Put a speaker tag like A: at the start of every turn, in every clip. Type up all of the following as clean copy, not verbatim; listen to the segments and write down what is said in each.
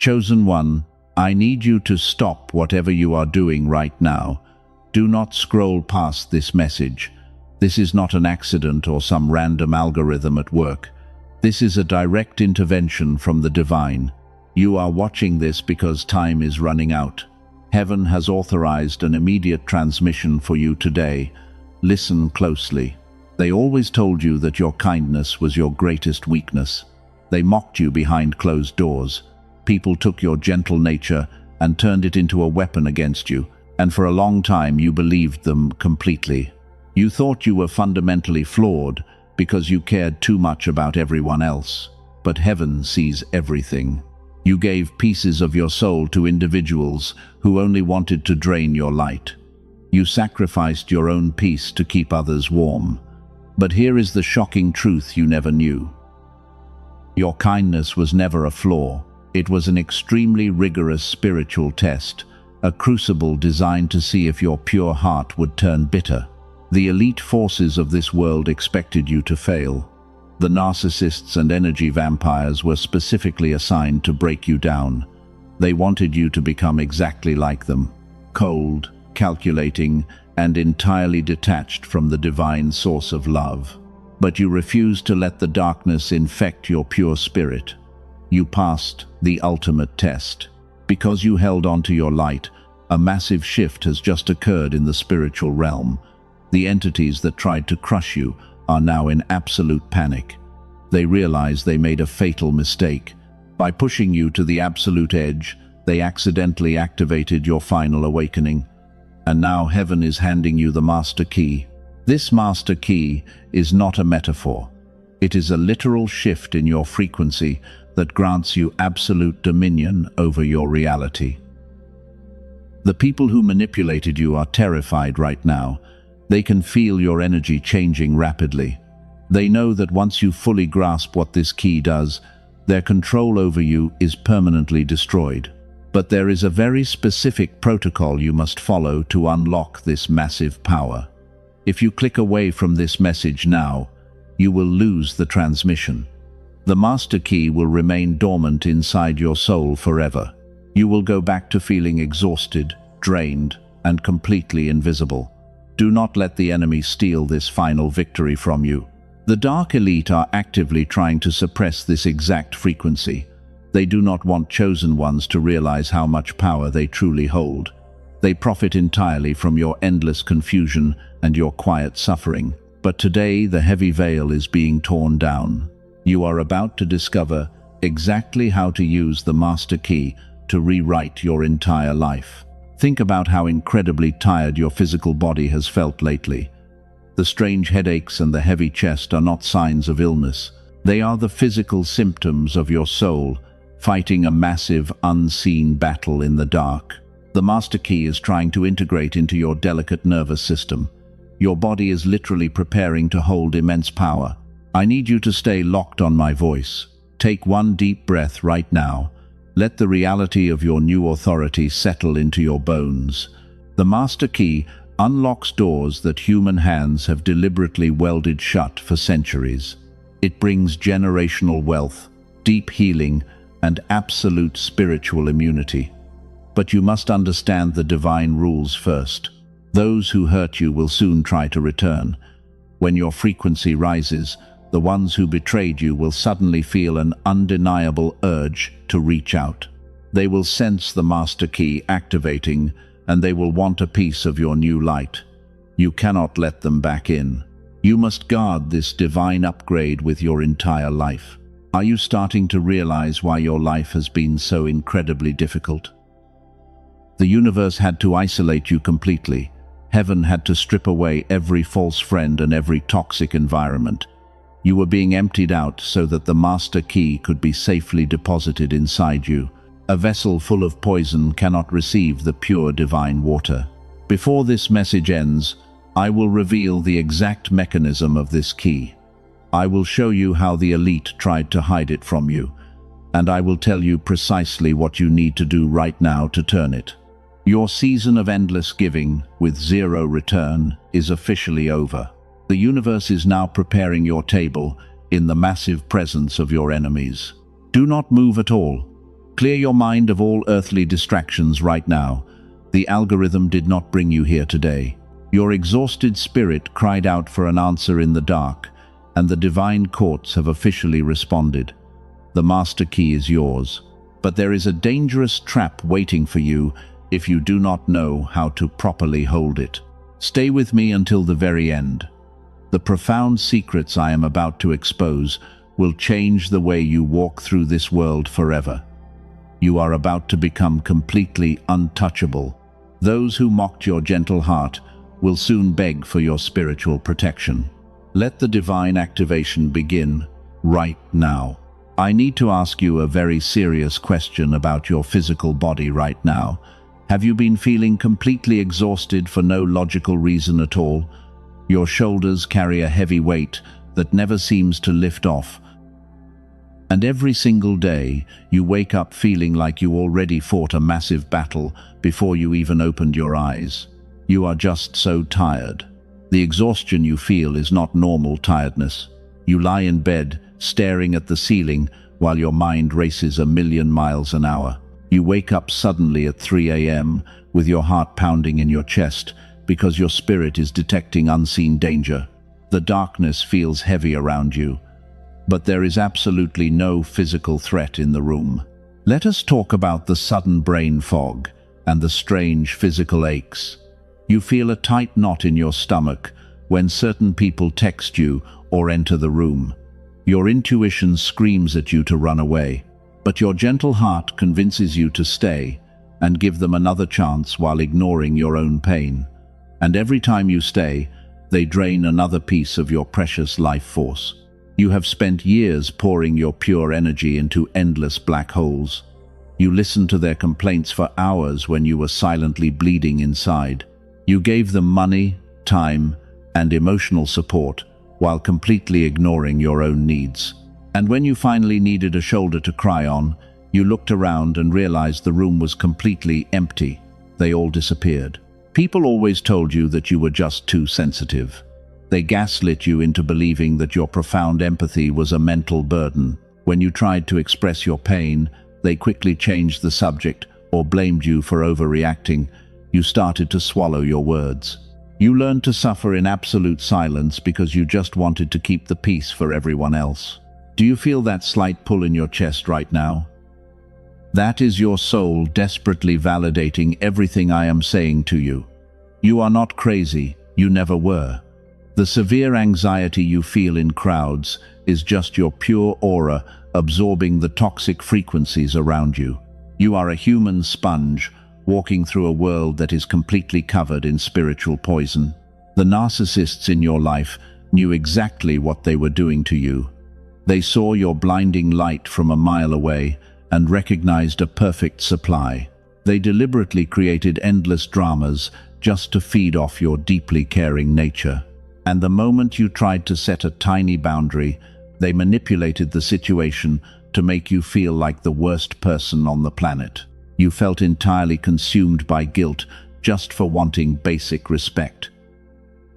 A: Chosen One, I need you to stop whatever you are doing right now. Do not scroll past this message. This is not an accident or some random algorithm at work. This is a direct intervention from the divine. You are watching this because time is running out. Heaven has authorized an immediate transmission for you today. Listen closely. They always told you that your kindness was your greatest weakness. They mocked you behind closed doors. People took your gentle nature and turned it into a weapon against you, and for a long time you believed them completely. You thought you were fundamentally flawed because you cared too much about everyone else. But heaven sees everything. You gave pieces of your soul to individuals who only wanted to drain your light. You sacrificed your own peace to keep others warm. But here is the shocking truth you never knew. Your kindness was never a flaw. It was an extremely rigorous spiritual test, a crucible designed to see if your pure heart would turn bitter. The elite forces of this world expected you to fail. The narcissists and energy vampires were specifically assigned to break you down. They wanted you to become exactly like them, cold, calculating, and entirely detached from the divine source of love. But you refused to let the darkness infect your pure spirit. You passed the ultimate test. Because you held on to your light, a massive shift has just occurred in the spiritual realm. The entities that tried to crush you are now in absolute panic. They realize they made a fatal mistake. By pushing you to the absolute edge, they accidentally activated your final awakening. And now heaven is handing you the master key. This master key is not a metaphor. It is a literal shift in your frequency that grants you absolute dominion over your reality. The people who manipulated you are terrified right now. They can feel your energy changing rapidly. They know that once you fully grasp what this key does, their control over you is permanently destroyed. But there is a very specific protocol you must follow to unlock this massive power. If you click away from this message now, you will lose the transmission. The master key will remain dormant inside your soul forever. You will go back to feeling exhausted, drained, and completely invisible. Do not let the enemy steal this final victory from you. The dark elite are actively trying to suppress this exact frequency. They do not want chosen ones to realize how much power they truly hold. They profit entirely from your endless confusion and your quiet suffering. But today the heavy veil is being torn down. You are about to discover exactly how to use the master key to rewrite your entire life. Think about how incredibly tired your physical body has felt lately. The strange headaches and the heavy chest are not signs of illness. They are the physical symptoms of your soul, fighting a massive, unseen battle in the dark. The master key is trying to integrate into your delicate nervous system. Your body is literally preparing to hold immense power. I need you to stay locked on my voice. Take one deep breath right now. Let the reality of your new authority settle into your bones. The master key unlocks doors that human hands have deliberately welded shut for centuries. It brings generational wealth, deep healing, and absolute spiritual immunity. But you must understand the divine rules first. Those who hurt you will soon try to return. When your frequency rises, the ones who betrayed you will suddenly feel an undeniable urge to reach out. They will sense the master key activating, and they will want a piece of your new light. You cannot let them back in. You must guard this divine upgrade with your entire life. Are you starting to realize why your life has been so incredibly difficult? The universe had to isolate you completely. Heaven had to strip away every false friend and every toxic environment. You were being emptied out so that the master key could be safely deposited inside you. A vessel full of poison cannot receive the pure divine water. Before this message ends, I will reveal the exact mechanism of this key. I will show you how the elite tried to hide it from you, and I will tell you precisely what you need to do right now to turn it. Your season of endless giving, with zero return, is officially over. The universe is now preparing your table in the massive presence of your enemies. Do not move at all. Clear your mind of all earthly distractions right now. The algorithm did not bring you here today. Your exhausted spirit cried out for an answer in the dark, and the divine courts have officially responded. The master key is yours, but there is a dangerous trap waiting for you if you do not know how to properly hold it. Stay with me until the very end. The profound secrets I am about to expose will change the way you walk through this world forever. You are about to become completely untouchable. Those who mocked your gentle heart will soon beg for your spiritual protection. Let the divine activation begin right now. I need to ask you a very serious question about your physical body right now. Have you been feeling completely exhausted for no logical reason at all? Your shoulders carry a heavy weight that never seems to lift off. And every single day, you wake up feeling like you already fought a massive battle before you even opened your eyes. You are just so tired. The exhaustion you feel is not normal tiredness. You lie in bed, staring at the ceiling, while your mind races 1,000,000 miles an hour. You wake up suddenly at 3 a.m. with your heart pounding in your chest because your spirit is detecting unseen danger. The darkness feels heavy around you, but there is absolutely no physical threat in the room. Let us talk about the sudden brain fog and the strange physical aches. You feel a tight knot in your stomach when certain people text you or enter the room. Your intuition screams at you to run away, but your gentle heart convinces you to stay and give them another chance while ignoring your own pain. And every time you stay, they drain another piece of your precious life force. You have spent years pouring your pure energy into endless black holes. You listened to their complaints for hours when you were silently bleeding inside. You gave them money, time, and emotional support while completely ignoring your own needs. And when you finally needed a shoulder to cry on, you looked around and realized the room was completely empty. They all disappeared. People always told you that you were just too sensitive. They gaslit you into believing that your profound empathy was a mental burden. When you tried to express your pain, they quickly changed the subject or blamed you for overreacting. You started to swallow your words. You learned to suffer in absolute silence because you just wanted to keep the peace for everyone else. Do you feel that slight pull in your chest right now? That is your soul desperately validating everything I am saying to you. You are not crazy. You never were. The severe anxiety you feel in crowds is just your pure aura absorbing the toxic frequencies around you. You are a human sponge walking through a world that is completely covered in spiritual poison. The narcissists in your life knew exactly what they were doing to you. They saw your blinding light from a mile away and recognized a perfect supply. They deliberately created endless dramas just to feed off your deeply caring nature. And the moment you tried to set a tiny boundary, they manipulated the situation to make you feel like the worst person on the planet. You felt entirely consumed by guilt just for wanting basic respect.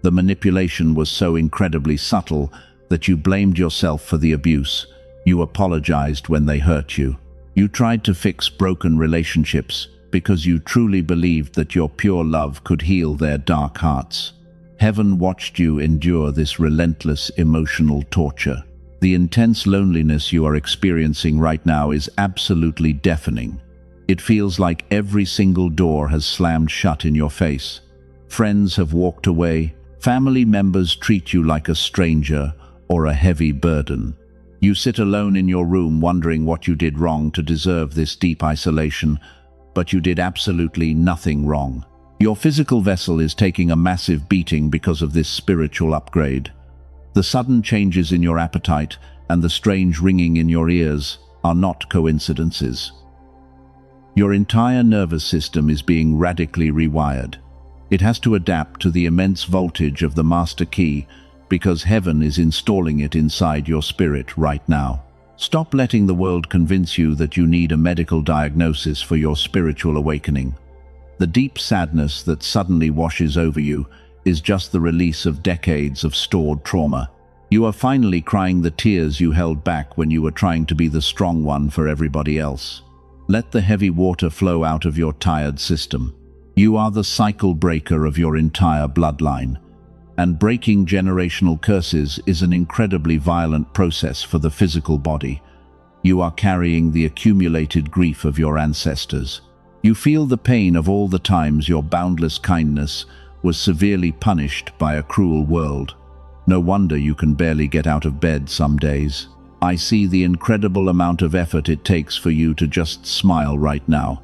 A: The manipulation was so incredibly subtle that you blamed yourself for the abuse. You apologized when they hurt you. You tried to fix broken relationships because you truly believed that your pure love could heal their dark hearts. Heaven watched you endure this relentless emotional torture. The intense loneliness you are experiencing right now is absolutely deafening. It feels like every single door has slammed shut in your face. Friends have walked away. Family members treat you like a stranger or a heavy burden. You sit alone in your room wondering what you did wrong to deserve this deep isolation, but you did absolutely nothing wrong. Your physical vessel is taking a massive beating because of this spiritual upgrade. The sudden changes in your appetite and the strange ringing in your ears are not coincidences. Your entire nervous system is being radically rewired. It has to adapt to the immense voltage of the master key because heaven is installing it inside your spirit right now. Stop letting the world convince you that you need a medical diagnosis for your spiritual awakening. The deep sadness that suddenly washes over you is just the release of decades of stored trauma. You are finally crying the tears you held back when you were trying to be the strong one for everybody else. Let the heavy water flow out of your tired system. You are the cycle breaker of your entire bloodline, and breaking generational curses is an incredibly violent process for the physical body. You are carrying the accumulated grief of your ancestors. You feel the pain of all the times your boundless kindness was severely punished by a cruel world. No wonder you can barely get out of bed some days. I see the incredible amount of effort it takes for you to just smile right now.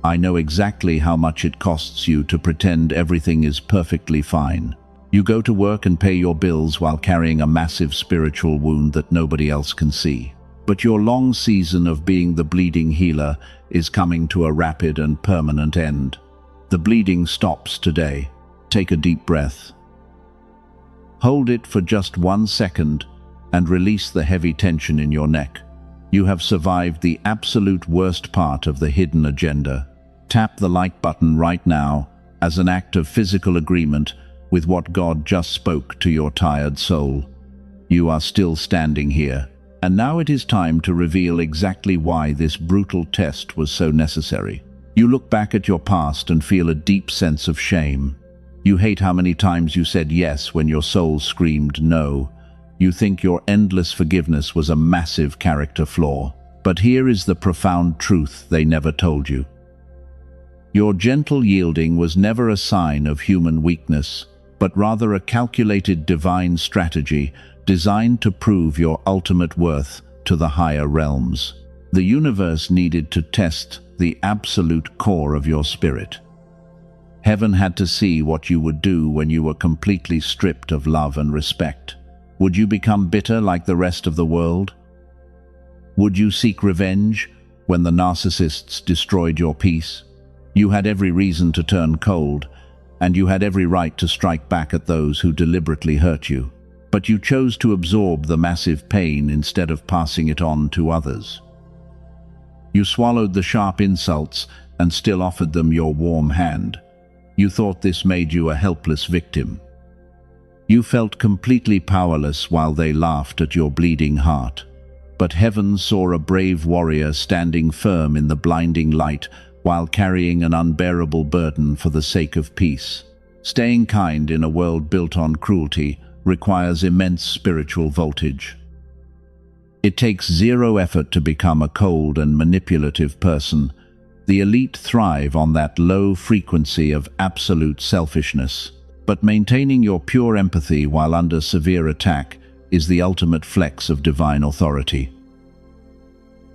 A: I know exactly how much it costs you to pretend everything is perfectly fine. You go to work and pay your bills while carrying a massive spiritual wound that nobody else can see. But your long season of being the bleeding healer is coming to a rapid and permanent end. The bleeding stops today. Take a deep breath. Hold it for just 1 second and release the heavy tension in your neck. You have survived the absolute worst part of the hidden agenda. Tap the like button right now as an act of physical agreement with what God just spoke to your tired soul. You are still standing here, and now it is time to reveal exactly why this brutal test was so necessary. You look back at your past and feel a deep sense of shame. You hate how many times you said yes when your soul screamed no. You think your endless forgiveness was a massive character flaw. But here is the profound truth they never told you. Your gentle yielding was never a sign of human weakness, but rather a calculated divine strategy designed to prove your ultimate worth to the higher realms. The universe needed to test the absolute core of your spirit. Heaven had to see what you would do when you were completely stripped of love and respect. Would you become bitter like the rest of the world? Would you seek revenge when the narcissists destroyed your peace? You had every reason to turn cold, and you had every right to strike back at those who deliberately hurt you. But you chose to absorb the massive pain instead of passing it on to others. You swallowed the sharp insults and still offered them your warm hand. You thought this made you a helpless victim. You felt completely powerless while they laughed at your bleeding heart. But heaven saw a brave warrior standing firm in the blinding light while carrying an unbearable burden for the sake of peace. Staying kind in a world built on cruelty requires immense spiritual voltage. It takes zero effort to become a cold and manipulative person. The elite thrive on that low frequency of absolute selfishness. But maintaining your pure empathy while under severe attack is the ultimate flex of divine authority.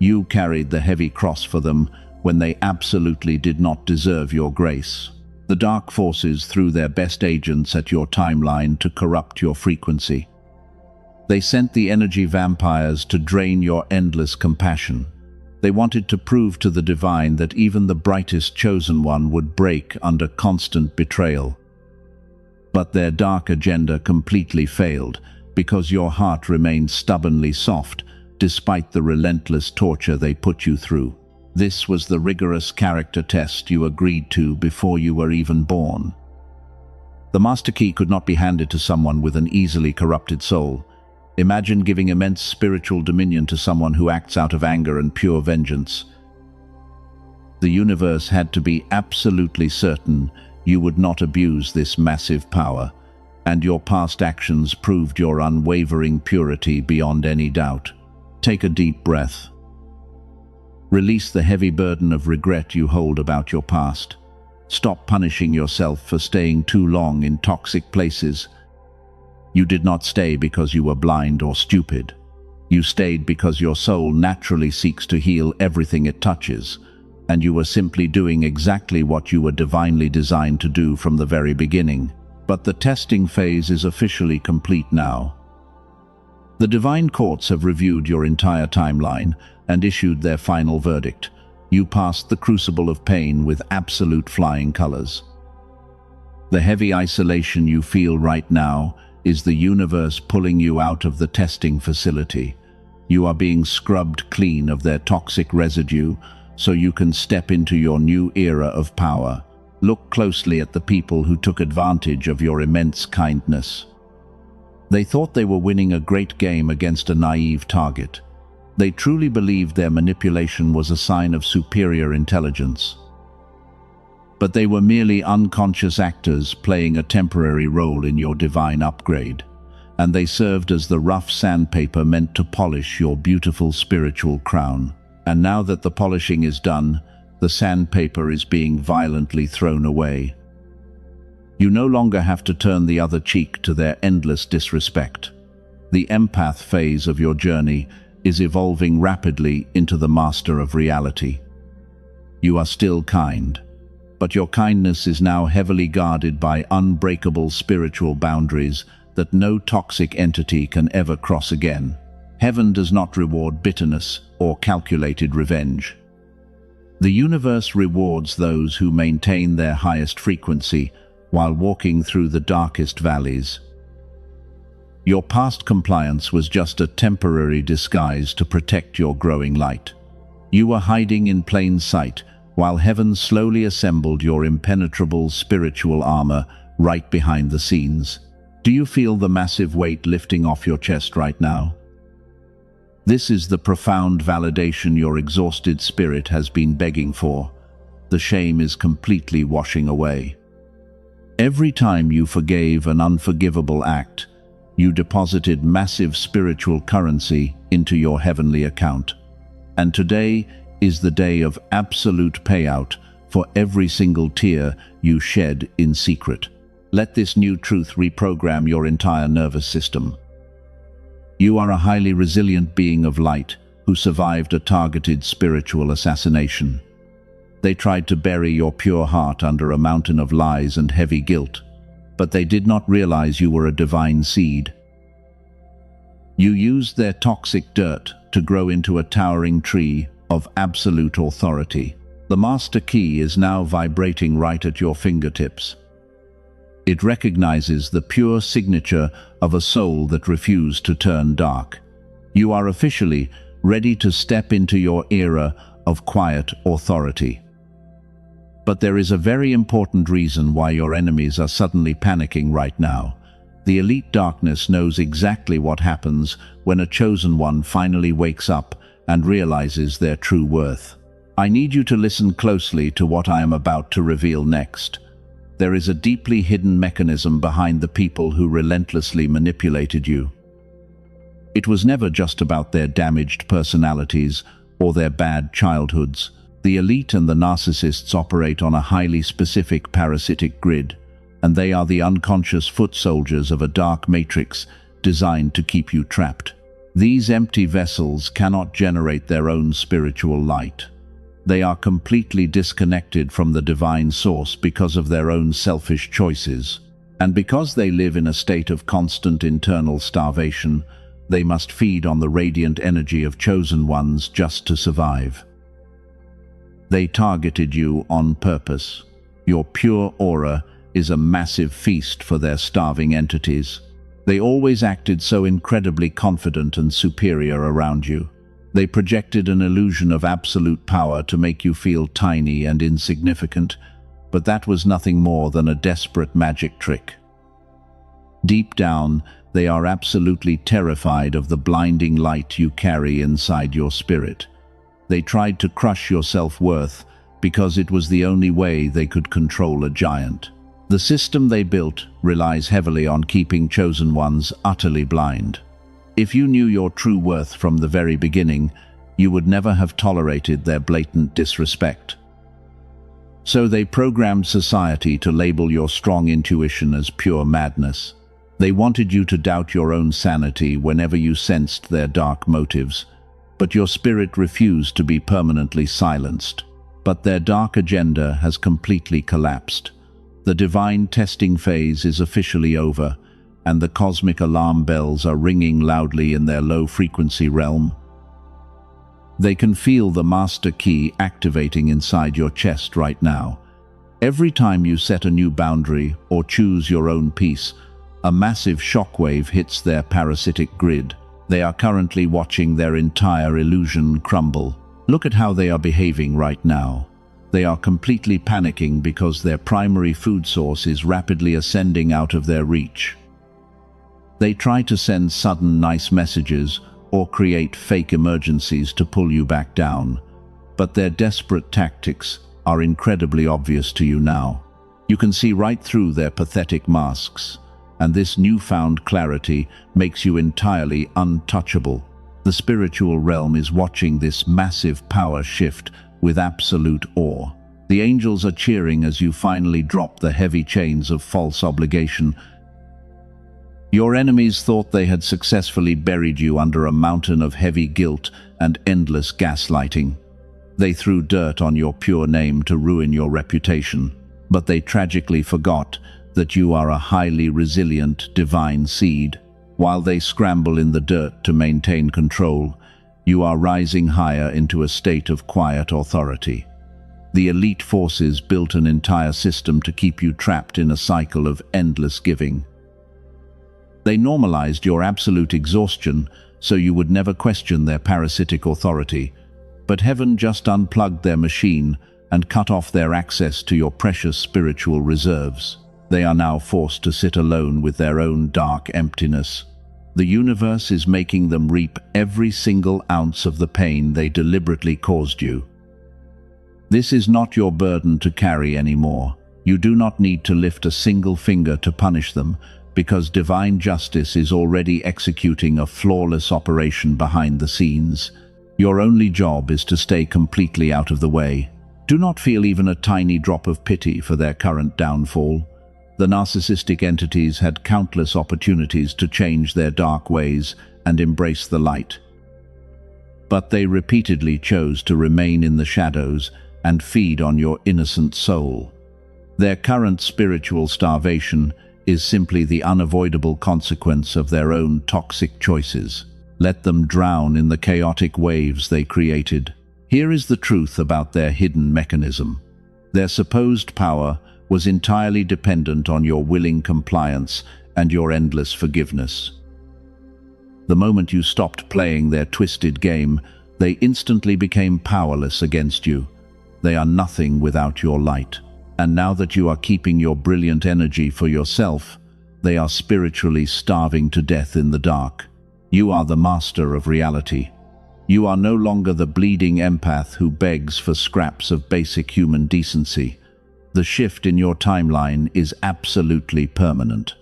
A: You carried the heavy cross for them when they absolutely did not deserve your grace. The dark forces threw their best agents at your timeline to corrupt your frequency. They sent the energy vampires to drain your endless compassion. They wanted to prove to the divine that even the brightest chosen one would break under constant betrayal. But their dark agenda completely failed because your heart remained stubbornly soft despite the relentless torture they put you through. This was the rigorous character test you agreed to before you were even born. The master key could not be handed to someone with an easily corrupted soul. Imagine giving immense spiritual dominion to someone who acts out of anger and pure vengeance. The universe had to be absolutely certain you would not abuse this massive power, and your past actions proved your unwavering purity beyond any doubt. Take a deep breath. Release the heavy burden of regret you hold about your past. Stop punishing yourself for staying too long in toxic places. You did not stay because you were blind or stupid. You stayed because your soul naturally seeks to heal everything it touches, and you were simply doing exactly what you were divinely designed to do from the very beginning. But the testing phase is officially complete now. The divine courts have reviewed your entire timeline and issued their final verdict. You passed the crucible of pain with absolute flying colors. The heavy isolation you feel right now is the universe pulling you out of the testing facility. You are being scrubbed clean of their toxic residue so you can step into your new era of power. Look closely at the people who took advantage of your immense kindness. They thought they were winning a great game against a naive target. They truly believed their manipulation was a sign of superior intelligence. But they were merely unconscious actors playing a temporary role in your divine upgrade, and they served as the rough sandpaper meant to polish your beautiful spiritual crown. And now that the polishing is done, the sandpaper is being violently thrown away. You no longer have to turn the other cheek to their endless disrespect. The empath phase of your journey is evolving rapidly into the master of reality. You are still kind, but your kindness is now heavily guarded by unbreakable spiritual boundaries that no toxic entity can ever cross again. Heaven does not reward bitterness or calculated revenge. The universe rewards those who maintain their highest frequency while walking through the darkest valleys. Your past compliance was just a temporary disguise to protect your growing light. You were hiding in plain sight while heaven slowly assembled your impenetrable spiritual armor right behind the scenes. Do you feel the massive weight lifting off your chest right now? This is the profound validation your exhausted spirit has been begging for. The shame is completely washing away. Every time you forgave an unforgivable act, you deposited massive spiritual currency into your heavenly account. And today is the day of absolute payout for every single tear you shed in secret. Let this new truth reprogram your entire nervous system. You are a highly resilient being of light who survived a targeted spiritual assassination. They tried to bury your pure heart under a mountain of lies and heavy guilt, but they did not realize you were a divine seed. You used their toxic dirt to grow into a towering tree of absolute authority. The master key is now vibrating right at your fingertips. It recognizes the pure signature of a soul that refused to turn dark. You are officially ready to step into your era of quiet authority. But there is a very important reason why your enemies are suddenly panicking right now. The elite darkness knows exactly what happens when a chosen one finally wakes up and realizes their true worth. I need you to listen closely to what I am about to reveal next. There is a deeply hidden mechanism behind the people who relentlessly manipulated you. It was never just about their damaged personalities or their bad childhoods. The elite and the narcissists operate on a highly specific parasitic grid, and they are the unconscious foot soldiers of a dark matrix designed to keep you trapped. These empty vessels cannot generate their own spiritual light. They are completely disconnected from the divine source because of their own selfish choices. And because they live in a state of constant internal starvation, they must feed on the radiant energy of chosen ones just to survive. They targeted you on purpose. Your pure aura is a massive feast for their starving entities. They always acted so incredibly confident and superior around you. They projected an illusion of absolute power to make you feel tiny and insignificant, but that was nothing more than a desperate magic trick. Deep down, they are absolutely terrified of the blinding light you carry inside your spirit. They tried to crush your self-worth because it was the only way they could control a giant. The system they built relies heavily on keeping chosen ones utterly blind. If you knew your true worth from the very beginning, you would never have tolerated their blatant disrespect. So they programmed society to label your strong intuition as pure madness. They wanted you to doubt your own sanity whenever you sensed their dark motives, but your spirit refused to be permanently silenced. But their dark agenda has completely collapsed. The divine testing phase is officially over, and the cosmic alarm bells are ringing loudly in their low-frequency realm. They can feel the master key activating inside your chest right now. Every time you set a new boundary or choose your own peace, a massive shockwave hits their parasitic grid. They are currently watching their entire illusion crumble. Look at how they are behaving right now. They are completely panicking because their primary food source is rapidly ascending out of their reach. They try to send sudden nice messages or create fake emergencies to pull you back down. But their desperate tactics are incredibly obvious to you now. You can see right through their pathetic masks, and this newfound clarity makes you entirely untouchable. The spiritual realm is watching this massive power shift with absolute awe. The angels are cheering as you finally drop the heavy chains of false obligation. Your enemies thought they had successfully buried you under a mountain of heavy guilt and endless gaslighting. They threw dirt on your pure name to ruin your reputation, but they tragically forgot that you are a highly resilient divine seed. While they scramble in the dirt to maintain control, you are rising higher into a state of quiet authority. The elite forces built an entire system to keep you trapped in a cycle of endless giving. They normalized your absolute exhaustion so you would never question their parasitic authority, but heaven just unplugged their machine and cut off their access to your precious spiritual reserves. They are now forced to sit alone with their own dark emptiness. The universe is making them reap every single ounce of the pain they deliberately caused you. This is not your burden to carry anymore. You do not need to lift a single finger to punish them, because divine justice is already executing a flawless operation behind the scenes. Your only job is to stay completely out of the way. Do not feel even a tiny drop of pity for their current downfall. The narcissistic entities had countless opportunities to change their dark ways and embrace the light. But they repeatedly chose to remain in the shadows and feed on your innocent soul. Their current spiritual starvation is simply the unavoidable consequence of their own toxic choices. Let them drown in the chaotic waves they created. Here is the truth about their hidden mechanism. Their supposed power was entirely dependent on your willing compliance and your endless forgiveness. The moment you stopped playing their twisted game, they instantly became powerless against you. They are nothing without your light. And now that you are keeping your brilliant energy for yourself, they are spiritually starving to death in the dark. You are the master of reality. You are no longer the bleeding empath who begs for scraps of basic human decency. The shift in your timeline is absolutely permanent.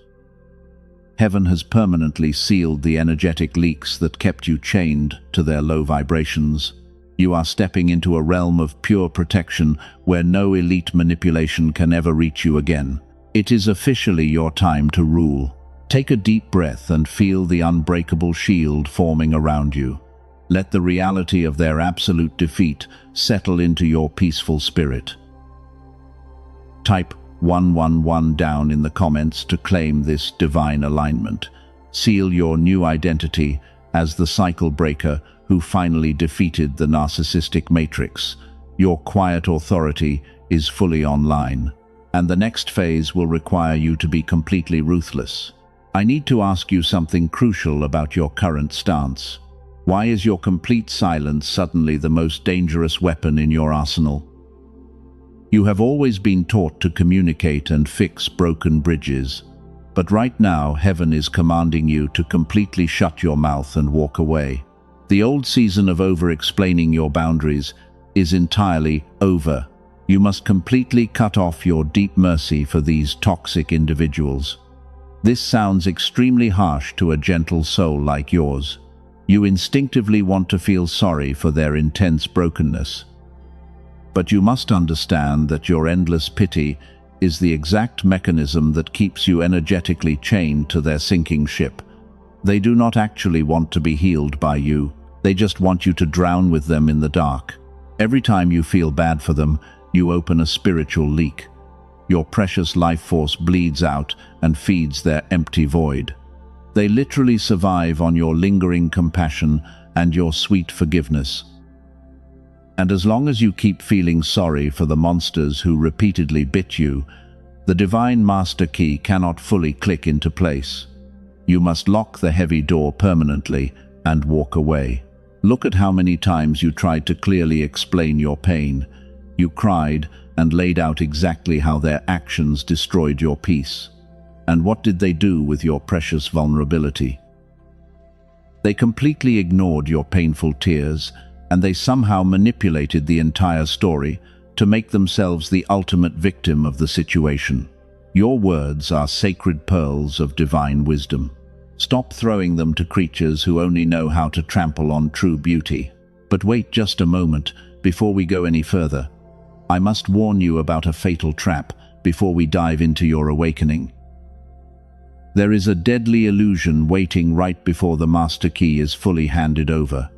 A: Heaven has permanently sealed the energetic leaks that kept you chained to their low vibrations. You are stepping into a realm of pure protection where no elite manipulation can ever reach you again. It is officially your time to rule. Take a deep breath and feel the unbreakable shield forming around you. Let the reality of their absolute defeat settle into your peaceful spirit. Type 111 down in the comments to claim this divine alignment. Seal your new identity as the cycle breaker who finally defeated the narcissistic matrix. Your quiet authority is fully online, and the next phase will require you to be completely ruthless. I need to ask you something crucial about your current stance. Why is your complete silence suddenly the most dangerous weapon in your arsenal? You have always been taught to communicate and fix broken bridges, but right now heaven is commanding you to completely shut your mouth and walk away. The old season of over-explaining your boundaries is entirely over. You must completely cut off your deep mercy for these toxic individuals. This sounds extremely harsh to a gentle soul like yours. You instinctively want to feel sorry for their intense brokenness. But you must understand that your endless pity is the exact mechanism that keeps you energetically chained to their sinking ship. They do not actually want to be healed by you. They just want you to drown with them in the dark. Every time you feel bad for them, you open a spiritual leak. Your precious life force bleeds out and feeds their empty void. They literally survive on your lingering compassion and your sweet forgiveness. And as long as you keep feeling sorry for the monsters who repeatedly bit you, the divine master key cannot fully click into place. You must lock the heavy door permanently and walk away. Look at how many times you tried to clearly explain your pain. You cried and laid out exactly how their actions destroyed your peace. And what did they do with your precious vulnerability? They completely ignored your painful tears, and they somehow manipulated the entire story to make themselves the ultimate victim of the situation. Your words are sacred pearls of divine wisdom. Stop throwing them to creatures who only know how to trample on true beauty. But wait just a moment before we go any further. I must warn you about a fatal trap before we dive into your awakening. There is a deadly illusion waiting right before the master key is fully handed over.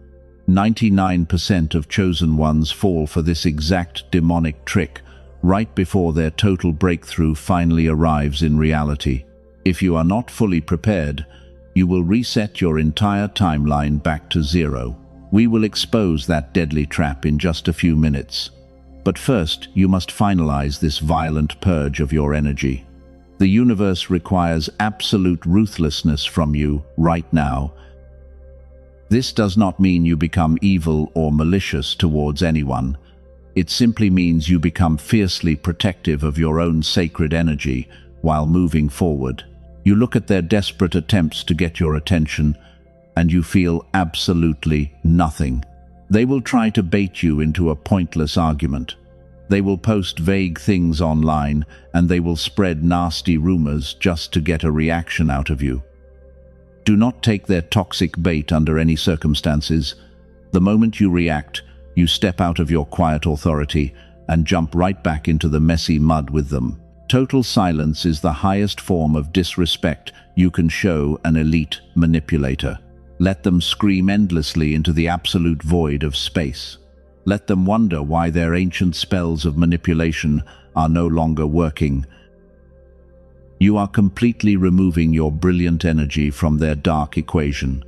A: 99% of chosen ones fall for this exact demonic trick right before their total breakthrough finally arrives in reality. If you are not fully prepared, you will reset your entire timeline back to zero. We will expose that deadly trap in just a few minutes. But first, you must finalize this violent purge of your energy. The universe requires absolute ruthlessness from you right now. This does not mean you become evil or malicious towards anyone. It simply means you become fiercely protective of your own sacred energy while moving forward. You look at their desperate attempts to get your attention, and you feel absolutely nothing. They will try to bait you into a pointless argument. They will post vague things online, and they will spread nasty rumors just to get a reaction out of you. Do not take their toxic bait under any circumstances. The moment you react, you step out of your quiet authority and jump right back into the messy mud with them. Total silence is the highest form of disrespect you can show an elite manipulator. Let them scream endlessly into the absolute void of space. Let them wonder why their ancient spells of manipulation are no longer working. You are completely removing your brilliant energy from their dark equation.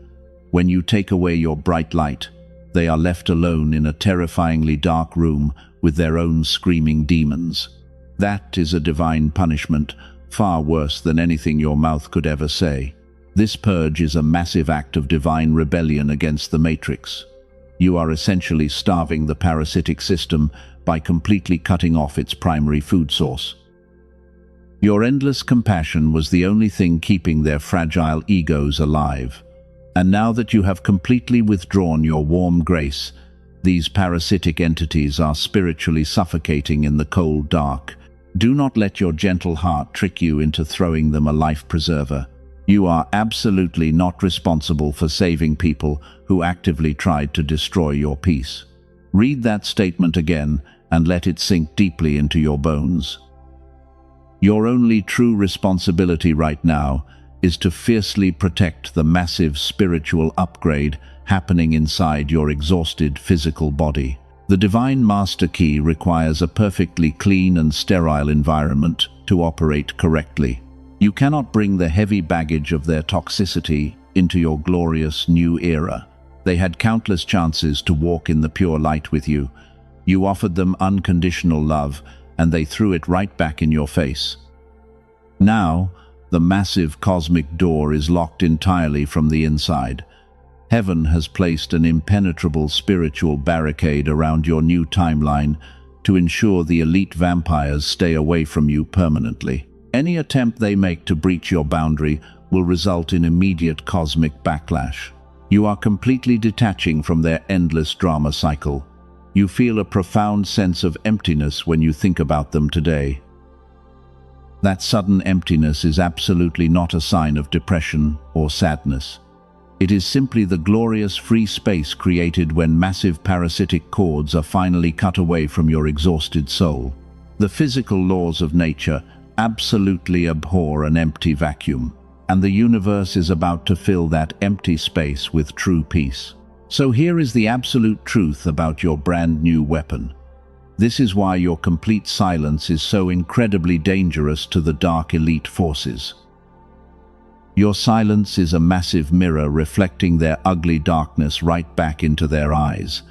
A: When you take away your bright light, they are left alone in a terrifyingly dark room with their own screaming demons. That is a divine punishment, far worse than anything your mouth could ever say. This purge is a massive act of divine rebellion against the Matrix. You are essentially starving the parasitic system by completely cutting off its primary food source. Your endless compassion was the only thing keeping their fragile egos alive. And now that you have completely withdrawn your warm grace, these parasitic entities are spiritually suffocating in the cold dark. Do not let your gentle heart trick you into throwing them a life preserver. You are absolutely not responsible for saving people who actively tried to destroy your peace. Read that statement again and let it sink deeply into your bones. Your only true responsibility right now is to fiercely protect the massive spiritual upgrade happening inside your exhausted physical body. The Divine Master Key requires a perfectly clean and sterile environment to operate correctly. You cannot bring the heavy baggage of their toxicity into your glorious new era. They had countless chances to walk in the pure light with you. You offered them unconditional love, and they threw it right back in your face. Now, the massive cosmic door is locked entirely from the inside. Heaven has placed an impenetrable spiritual barricade around your new timeline to ensure the elite vampires stay away from you permanently. Any attempt they make to breach your boundary will result in immediate cosmic backlash. You are completely detaching from their endless drama cycle. You feel a profound sense of emptiness when you think about them today. That sudden emptiness is absolutely not a sign of depression or sadness. It is simply the glorious free space created when massive parasitic cords are finally cut away from your exhausted soul. The physical laws of nature absolutely abhor an empty vacuum, and the universe is about to fill that empty space with true peace. So here is the absolute truth about your brand new weapon. This is why your complete silence is so incredibly dangerous to the dark elite forces. Your silence is a massive mirror reflecting their ugly darkness right back into their eyes.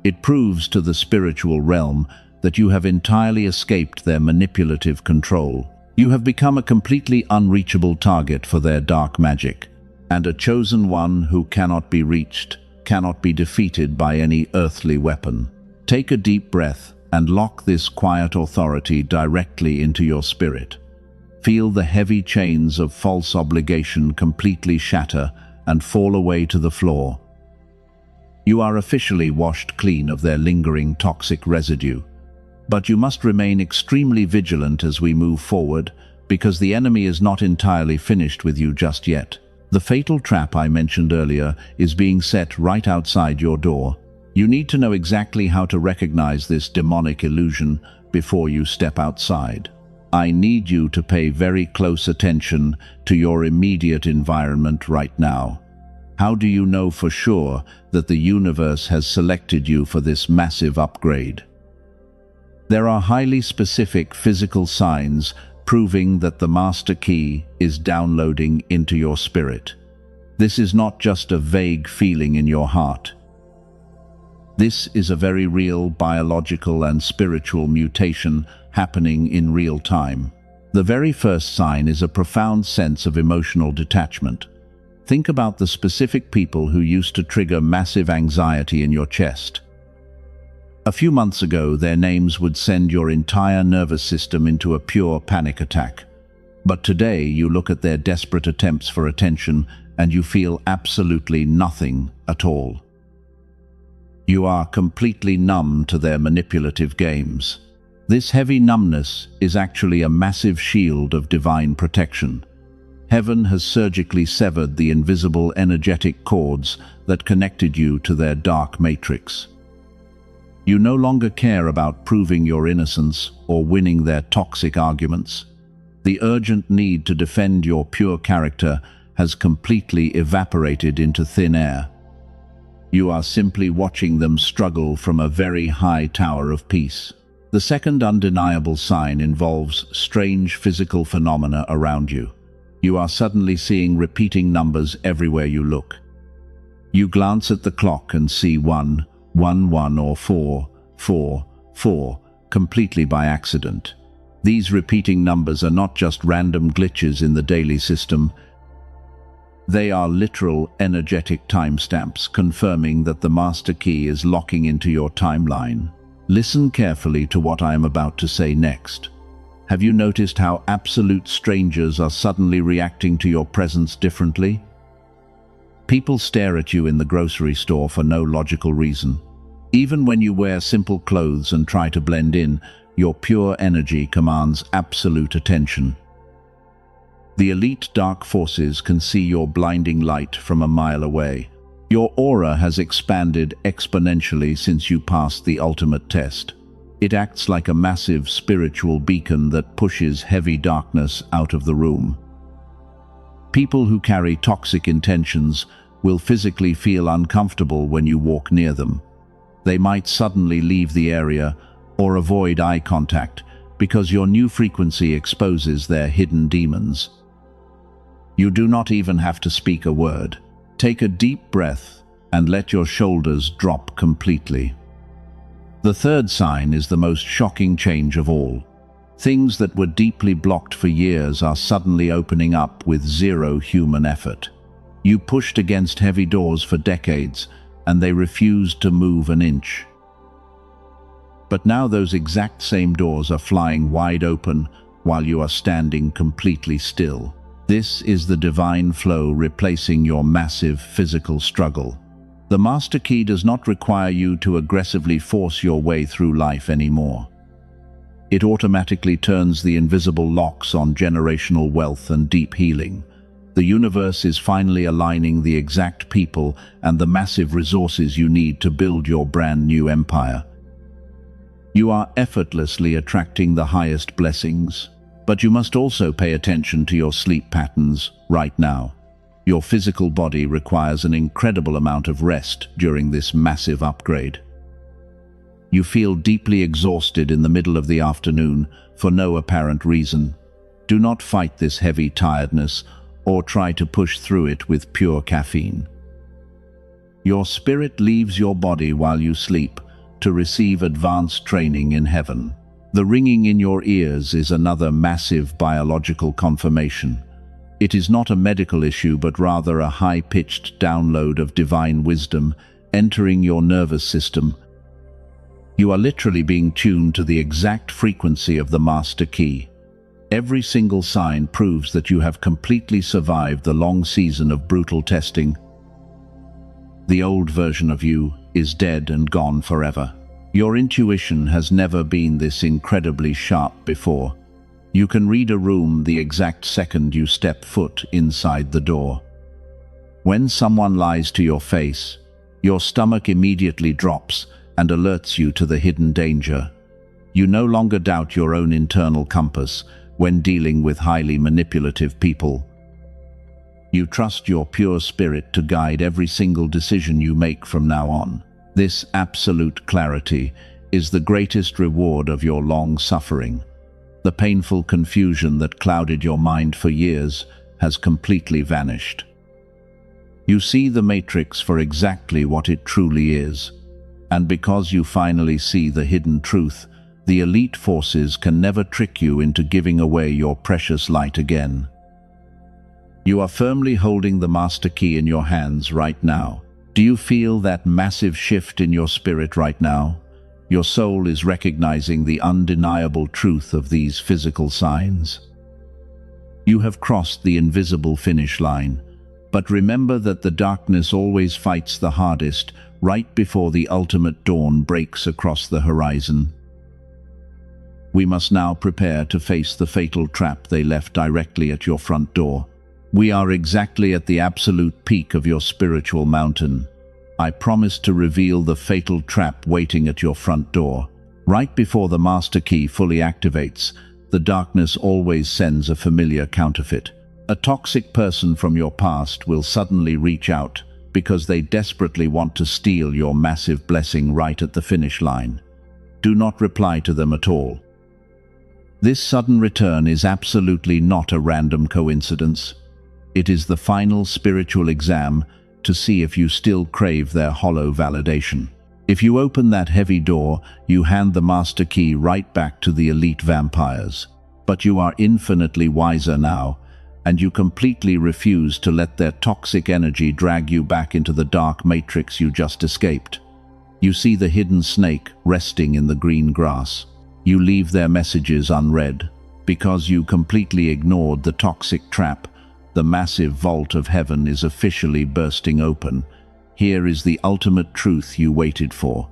A: It proves to the spiritual realm that you have entirely escaped their manipulative control. You have become a completely unreachable target for their dark magic, and a chosen one who cannot be reached, cannot be defeated by any earthly weapon. Take a deep breath and lock this quiet authority directly into your spirit. Feel the heavy chains of false obligation completely shatter and fall away to the floor. You are officially washed clean of their lingering toxic residue. But you must remain extremely vigilant as we move forward, because the enemy is not entirely finished with you just yet. The fatal trap I mentioned earlier is being set right outside your door. You need to know exactly how to recognize this demonic illusion before you step outside. I need you to pay very close attention to your immediate environment right now. How do you know for sure that the universe has selected you for this massive upgrade? There are highly specific physical signs proving that the master key is downloading into your spirit. This is not just a vague feeling in your heart. This is a very real biological and spiritual mutation happening in real time. The very first sign is a profound sense of emotional detachment. Think about the specific people who used to trigger massive anxiety in your chest. A few months ago, their names would send your entire nervous system into a pure panic attack. But today, you look at their desperate attempts for attention and you feel absolutely nothing at all. You are completely numb to their manipulative games. This heavy numbness is actually a massive shield of divine protection. Heaven has surgically severed the invisible energetic cords that connected you to their dark matrix. You no longer care about proving your innocence or winning their toxic arguments. The urgent need to defend your pure character has completely evaporated into thin air. You are simply watching them struggle from a very high tower of peace. The second undeniable sign involves strange physical phenomena around you. You are suddenly seeing repeating numbers everywhere you look. You glance at the clock and see 1, 1, 1 or 4, 4, 4, completely by accident. These repeating numbers are not just random glitches in the daily system. They are literal energetic timestamps confirming that the master key is locking into your timeline. Listen carefully to what I am about to say next. Have you noticed how absolute strangers are suddenly reacting to your presence differently? People stare at you in the grocery store for no logical reason. Even when you wear simple clothes and try to blend in, your pure energy commands absolute attention. The elite dark forces can see your blinding light from a mile away. Your aura has expanded exponentially since you passed the ultimate test. It acts like a massive spiritual beacon that pushes heavy darkness out of the room. People who carry toxic intentions will physically feel uncomfortable when you walk near them. They might suddenly leave the area or avoid eye contact because your new frequency exposes their hidden demons. You do not even have to speak a word. Take a deep breath and let your shoulders drop completely. The third sign is the most shocking change of all. Things that were deeply blocked for years are suddenly opening up with zero human effort. You pushed against heavy doors for decades, and they refused to move an inch. But now those exact same doors are flying wide open while you are standing completely still. This is the divine flow replacing your massive physical struggle. The master key does not require you to aggressively force your way through life anymore. It automatically turns the invisible locks on generational wealth and deep healing. The universe is finally aligning the exact people and the massive resources you need to build your brand new empire. You are effortlessly attracting the highest blessings, but you must also pay attention to your sleep patterns right now. Your physical body requires an incredible amount of rest during this massive upgrade. You feel deeply exhausted in the middle of the afternoon for no apparent reason. Do not fight this heavy tiredness or try to push through it with pure caffeine. Your spirit leaves your body while you sleep to receive advanced training in heaven. The ringing in your ears is another massive biological confirmation. It is not a medical issue, but rather a high-pitched download of divine wisdom entering your nervous system. You are literally being tuned to the exact frequency of the master key. Every single sign proves that you have completely survived the long season of brutal testing. The old version of you is dead and gone forever. Your intuition has never been this incredibly sharp before. You can read a room the exact second you step foot inside the door. When someone lies to your face, your stomach immediately drops and alerts you to the hidden danger. You no longer doubt your own internal compass when dealing with highly manipulative people. You trust your pure spirit to guide every single decision you make from now on. This absolute clarity is the greatest reward of your long suffering. The painful confusion that clouded your mind for years has completely vanished. You see the Matrix for exactly what it truly is, and because you finally see the hidden truth, the elite forces can never trick you into giving away your precious light again. You are firmly holding the master key in your hands right now. Do you feel that massive shift in your spirit right now? Your soul is recognizing the undeniable truth of these physical signs. You have crossed the invisible finish line, but remember that the darkness always fights the hardest right before the ultimate dawn breaks across the horizon. We must now prepare to face the fatal trap they left directly at your front door. We are exactly at the absolute peak of your spiritual mountain. I promise to reveal the fatal trap waiting at your front door. Right before the master key fully activates, the darkness always sends a familiar counterfeit. A toxic person from your past will suddenly reach out because they desperately want to steal your massive blessing right at the finish line. Do not reply to them at all. This sudden return is absolutely not a random coincidence. It is the final spiritual exam to see if you still crave their hollow validation. If you open that heavy door, you hand the master key right back to the elite vampires. But you are infinitely wiser now, and you completely refuse to let their toxic energy drag you back into the dark matrix you just escaped. You see the hidden snake resting in the green grass. You leave their messages unread. Because you completely ignored the toxic trap, the massive vault of heaven is officially bursting open. Here is the ultimate truth you waited for.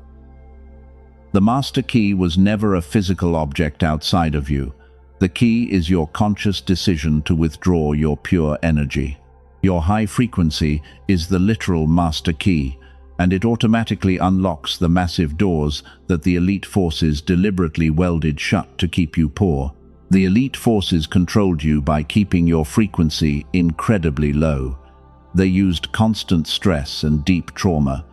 A: The master key was never a physical object outside of you. The key is your conscious decision to withdraw your pure energy. Your high frequency is the literal master key, and it automatically unlocks the massive doors that the elite forces deliberately welded shut to keep you poor. The elite forces controlled you by keeping your frequency incredibly low. They used constant stress and deep trauma.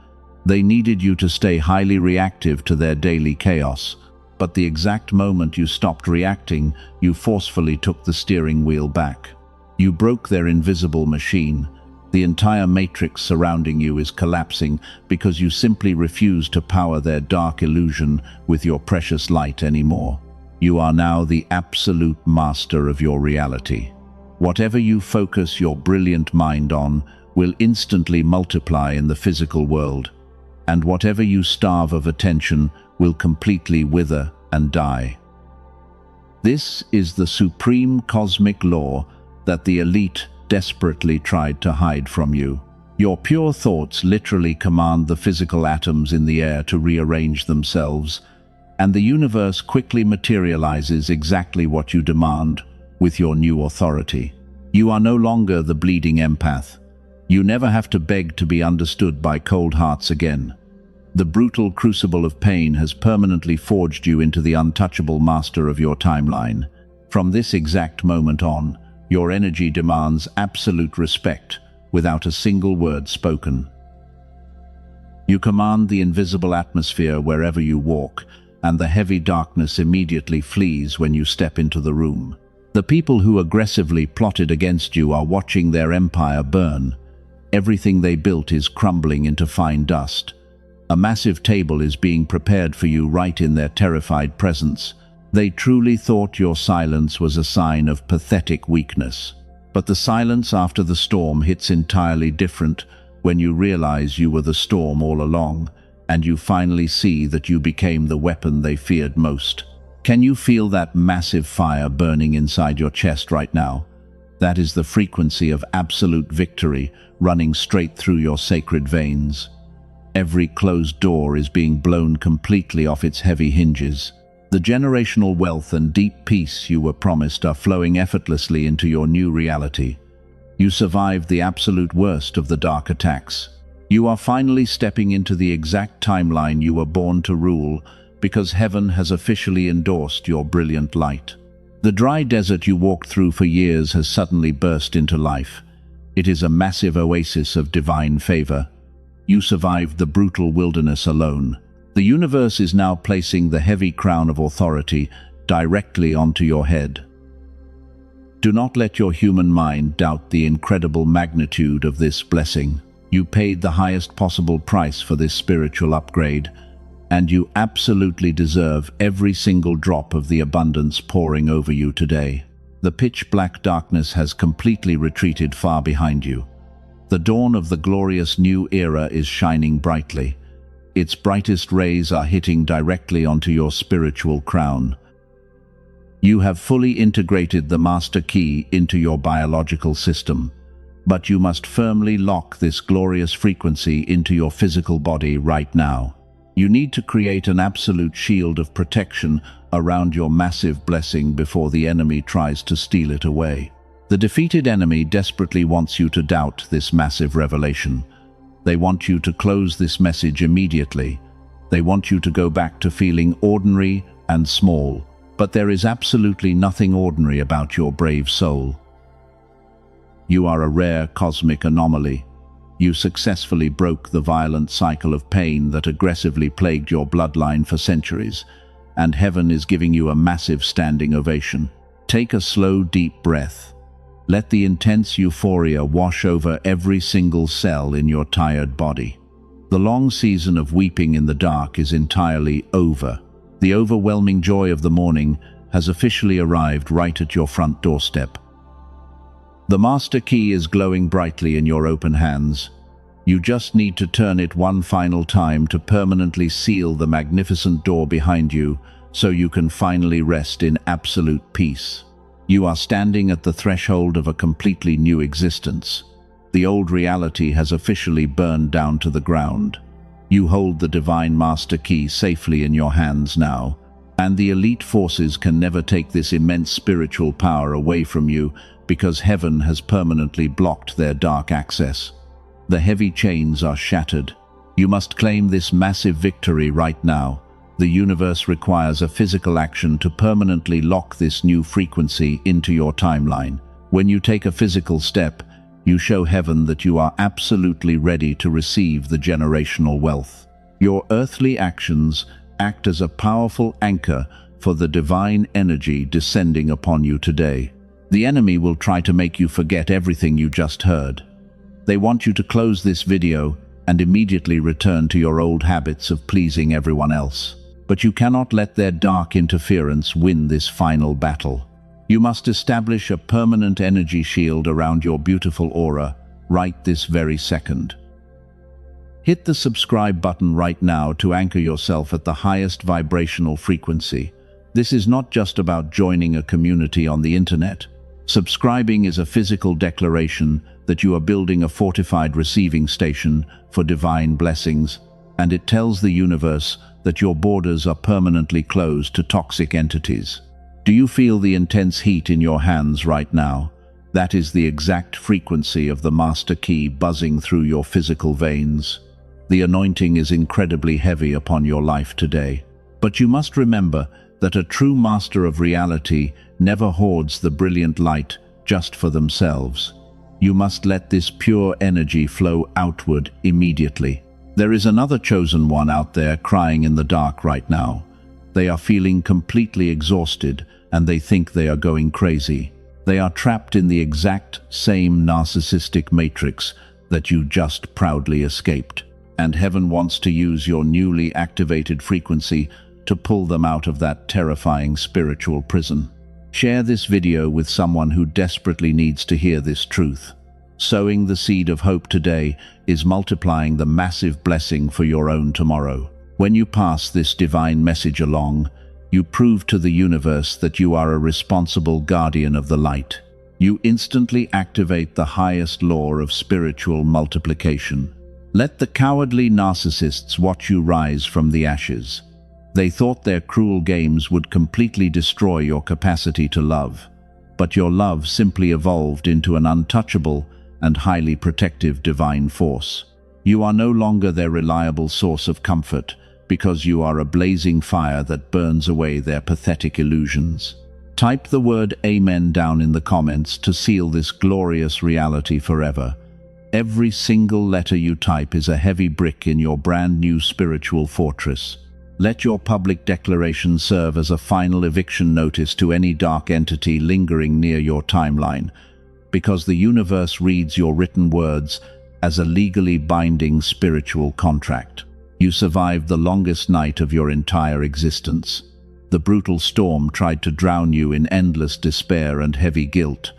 A: They needed you to stay highly reactive to their daily chaos. But the exact moment you stopped reacting, you forcefully took the steering wheel back. You broke their invisible machine. The entire matrix surrounding you is collapsing because you simply refuse to power their dark illusion with your precious light anymore. You are now the absolute master of your reality. Whatever you focus your brilliant mind on will instantly multiply in the physical world, and whatever you starve of attention will completely wither and die. This is the supreme cosmic law that the elite desperately tried to hide from you. Your pure thoughts literally command the physical atoms in the air to rearrange themselves, and the universe quickly materializes exactly what you demand with your new authority. You are no longer the bleeding empath. You never have to beg to be understood by cold hearts again. The brutal crucible of pain has permanently forged you into the untouchable master of your timeline. From this exact moment on, your energy demands absolute respect without a single word spoken. You command the invisible atmosphere wherever you walk, and the heavy darkness immediately flees when you step into the room. The people who aggressively plotted against you are watching their empire burn. Everything they built is crumbling into fine dust. A massive table is being prepared for you right in their terrified presence. They truly thought your silence was a sign of pathetic weakness. But the silence after the storm hits entirely different when you realize you were the storm all along, and you finally see that you became the weapon they feared most. Can you feel that massive fire burning inside your chest right now? That is the frequency of absolute victory running straight through your sacred veins. Every closed door is being blown completely off its heavy hinges. The generational wealth and deep peace you were promised are flowing effortlessly into your new reality. You survived the absolute worst of the dark attacks. You are finally stepping into the exact timeline you were born to rule, because heaven has officially endorsed your brilliant light. The dry desert you walked through for years has suddenly burst into life. It is a massive oasis of divine favor. You survived the brutal wilderness alone. The universe is now placing the heavy crown of authority directly onto your head. Do not let your human mind doubt the incredible magnitude of this blessing. You paid the highest possible price for this spiritual upgrade, and you absolutely deserve every single drop of the abundance pouring over you today. The pitch-black darkness has completely retreated far behind you. The dawn of the glorious new era is shining brightly. Its brightest rays are hitting directly onto your spiritual crown. You have fully integrated the master key into your biological system, but you must firmly lock this glorious frequency into your physical body right now. You need to create an absolute shield of protection around your massive blessing before the enemy tries to steal it away. The defeated enemy desperately wants you to doubt this massive revelation. They want you to close this message immediately. They want you to go back to feeling ordinary and small. But there is absolutely nothing ordinary about your brave soul. You are a rare cosmic anomaly. You successfully broke the violent cycle of pain that aggressively plagued your bloodline for centuries, and heaven is giving you a massive standing ovation. Take a slow, deep breath. Let the intense euphoria wash over every single cell in your tired body. The long season of weeping in the dark is entirely over. The overwhelming joy of the morning has officially arrived right at your front doorstep. The master key is glowing brightly in your open hands. You just need to turn it one final time to permanently seal the magnificent door behind you, so you can finally rest in absolute peace. You are standing at the threshold of a completely new existence. The old reality has officially burned down to the ground. You hold the divine master key safely in your hands now, and the elite forces can never take this immense spiritual power away from you, because heaven has permanently blocked their dark access. The heavy chains are shattered. You must claim this massive victory right now. The universe requires a physical action to permanently lock this new frequency into your timeline. When you take a physical step, you show heaven that you are absolutely ready to receive the generational wealth. Your earthly actions act as a powerful anchor for the divine energy descending upon you today. The enemy will try to make you forget everything you just heard. They want you to close this video and immediately return to your old habits of pleasing everyone else. But you cannot let their dark interference win this final battle. You must establish a permanent energy shield around your beautiful aura right this very second. Hit the subscribe button right now to anchor yourself at the highest vibrational frequency. This is not just about joining a community on the internet. Subscribing is a physical declaration that you are building a fortified receiving station for divine blessings, and it tells the universe that your borders are permanently closed to toxic entities. Do you feel the intense heat in your hands right now? That is the exact frequency of the master key buzzing through your physical veins. The anointing is incredibly heavy upon your life today. But you must remember that a true master of reality never hoards the brilliant light just for themselves. You must let this pure energy flow outward immediately. There is another chosen one out there crying in the dark right now. They are feeling completely exhausted and they think they are going crazy. They are trapped in the exact same narcissistic matrix that you just proudly escaped. And heaven wants to use your newly activated frequency to pull them out of that terrifying spiritual prison. Share this video with someone who desperately needs to hear this truth. Sowing the seed of hope today is multiplying the massive blessing for your own tomorrow. When you pass this divine message along, You prove to the universe that you are a responsible guardian of the light. You instantly activate the highest law of spiritual multiplication. Let the cowardly narcissists watch you rise from the ashes. They thought their cruel games would completely destroy your capacity to love. But your love simply evolved into an untouchable and highly protective divine force. You are no longer their reliable source of comfort, because you are a blazing fire that burns away their pathetic illusions. Type the word Amen down in the comments to seal this glorious reality forever. Every single letter you type is a heavy brick in your brand new spiritual fortress. Let your public declaration serve as a final eviction notice to any dark entity lingering near your timeline, because the universe reads your written words as a legally binding spiritual contract. You survived the longest night of your entire existence. The brutal storm tried to drown you in endless despair and heavy guilt,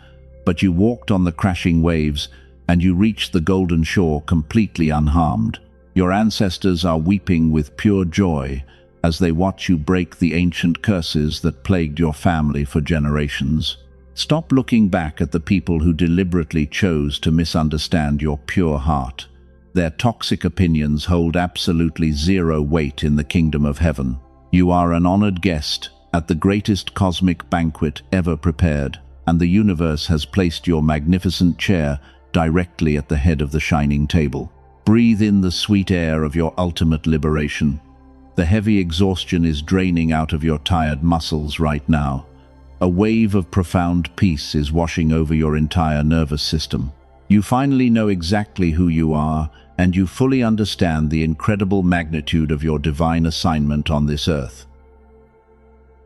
A: but you walked on the crashing waves and you reached the golden shore completely unharmed. Your ancestors are weeping with pure joy as they watch you break the ancient curses that plagued your family for generations. Stop looking back at the people who deliberately chose to misunderstand your pure heart. Their toxic opinions hold absolutely zero weight in the kingdom of heaven. You are an honored guest at the greatest cosmic banquet ever prepared, and the universe has placed your magnificent chair directly at the head of the shining table. Breathe in the sweet air of your ultimate liberation. The heavy exhaustion is draining out of your tired muscles right now. A wave of profound peace is washing over your entire nervous system. You finally know exactly who you are, and you fully understand the incredible magnitude of your divine assignment on this earth.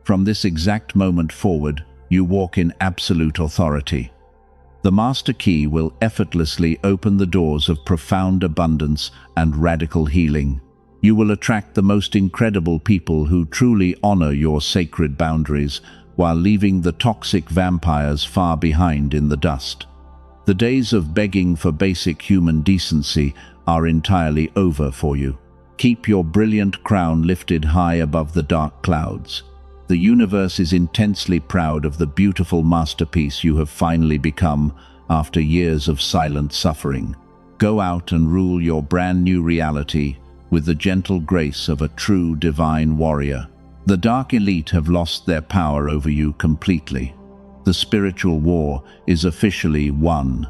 A: From this exact moment forward, you walk in absolute authority. The master key will effortlessly open the doors of profound abundance and radical healing. You will attract the most incredible people who truly honor your sacred boundaries, while leaving the toxic vampires far behind in the dust. The days of begging for basic human decency are entirely over for you. Keep your brilliant crown lifted high above the dark clouds. The universe is intensely proud of the beautiful masterpiece you have finally become after years of silent suffering. Go out and rule your brand new reality with the gentle grace of a true divine warrior. The dark elite have lost their power over you completely. The spiritual war is officially won.